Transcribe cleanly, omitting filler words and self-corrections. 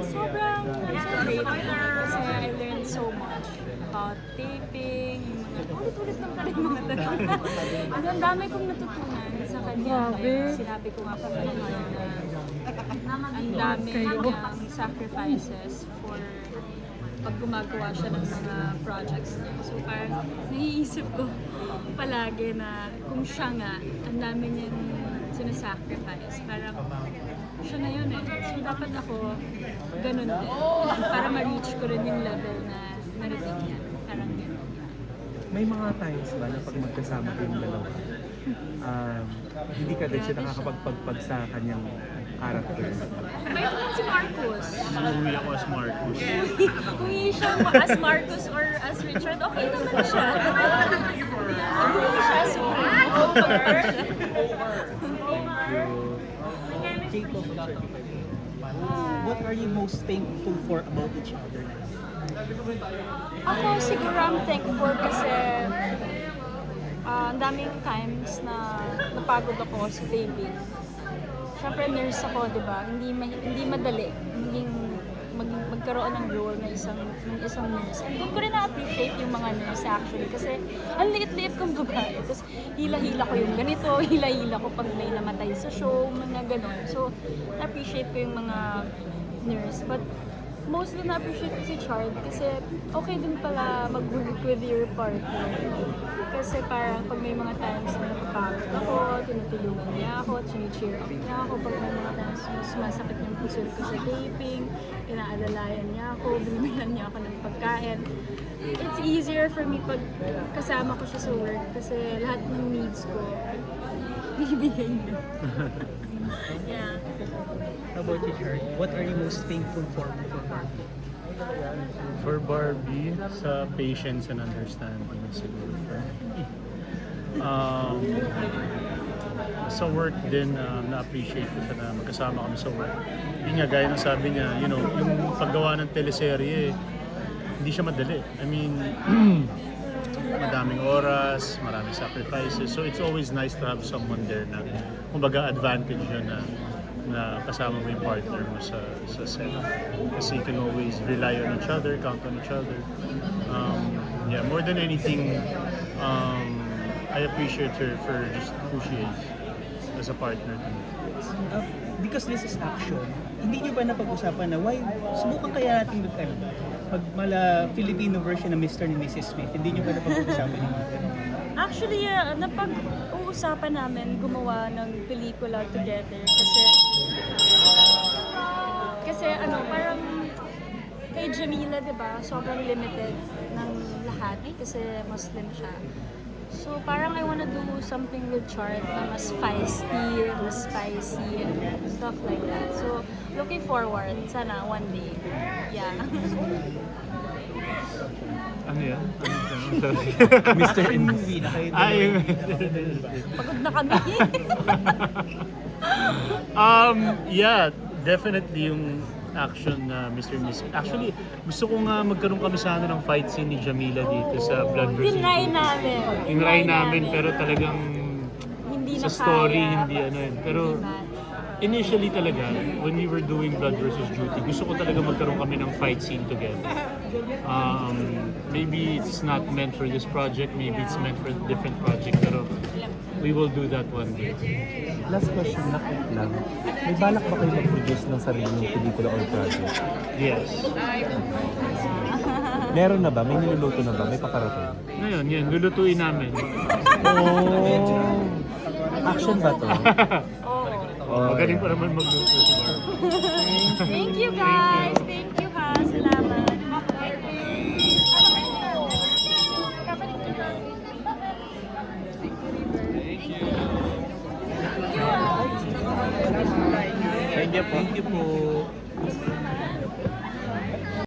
Sobrang grateful kasi I learned so much about taping, yung mga ulit-ulit lang pala yung mga tanong. Ang dami kong natutunan sa kanya. Sinabi ko nga pa pala na ang dami niyang sacrifices for pag gumagawa siya ng mga projects niya. So parang naiisip ko palagi na kung siya nga, ang dami niyang sinasacrifice. Parang siya na yun eh. So dapat ako ganun din. Para ma-reach ko rin yung level na narating niya. Parang ganun. May mga times ba na pag magkasama kayong dalawa, hindi ka din siya nakakapagpagpag sa kanyang character? May naman si Marcos. Umuwi ako as Marcos. Kung hindi siya as Marcos or as Richard, okay naman siya. Kung hindi siya as Jacob, what are you most thankful for about each other? Ako siguro I'm thankful kasi ang daming times na napagod ako sa taping. Siyempre nurse ako, di ba? Hindi madali magkaroon ng role ng isang nurse. And doon ko rin na-appreciate yung mga nurse actually kasi ang liit-liit kong babae. Tapos hila-hila ko yung ganito, hila-hila ko pag may namatay sa show, mga ganon. So, na-appreciate ko yung mga nurse. But mostly na-appreciate ko si Chard kasi okay din pala mag-work with your partner. Kasi parang pag may mga times na napapagod ako, tinutulungan niya ako, chini-cheer up niya ako. Pag may mga times na sumasakit yung puso ko sa taping, inaalalayan niya ako, binibilan niya ako ng pagkain. It's easier for me pag kasama ko siya sa work kasi lahat ng needs ko, bibigay niya. Yeah. How about you, Chard? What are you most thankful for Barbie? For Barbie, sa patience and understanding siguro. Sa work din, na-appreciate ko siya na magkasama kami sa work. Hindi nga, gaya ng sabi niya, you know, yung paggawa ng teleserye, hindi siya madali. I mean, madaming oras, maraming sacrifices. So it's always nice to have someone there na, kumbaga, advantage yun na kasama mo yung partner mo sa set. Kasi you can always rely on each other, count on each other. Yeah, more than anything, I appreciate her for just who she is as a partner to me. Because this is action, hindi niyo ba napag-usapan na why subukan kaya natin pag mala Filipino version ng Mr. and Mrs. Smith, hindi niyo ba napag-usapan yung mga ganun? Actually, napag-uusapan namin gumawa ng pelikula together kasi parang kay Jamila, 'di ba? Sobrang limited ng lahat kasi Muslim siya. So parang I wanna do something with Chart na mas feisty, mas spicy, and stuff like that. So looking forward, sana one day. Yeah. Ano yan? Sorry. Mr. and Movie na kayo. Pagod na kami. Yeah, definitely yung action na Mr. and Miss. Actually, gusto ko nga magkaroon kami sana ng fight scene ni Jamila dito sa Blood vs. Tinry namin. Tinry namin pero talagang hindi sa na story kaya. hindi ano yun. Pero initially talaga, when we were doing Blood vs. Duty, gusto ko talaga magkaroon kami ng fight scene together. Maybe it's not meant for this project, maybe it's meant for a different project, pero we will do that one day. Last question na quick lang. May balak ba kayo mag-produce ng sarili ng pelikula or project? Yes. Meron na ba? May niluluto na ba? May paparating? Ngayon, yan, lulutuin namin. Oh! Action ba to? Magaling pa naman magluto si Barb. Thank you guys. Thank you ha. Salamat. Thank you po.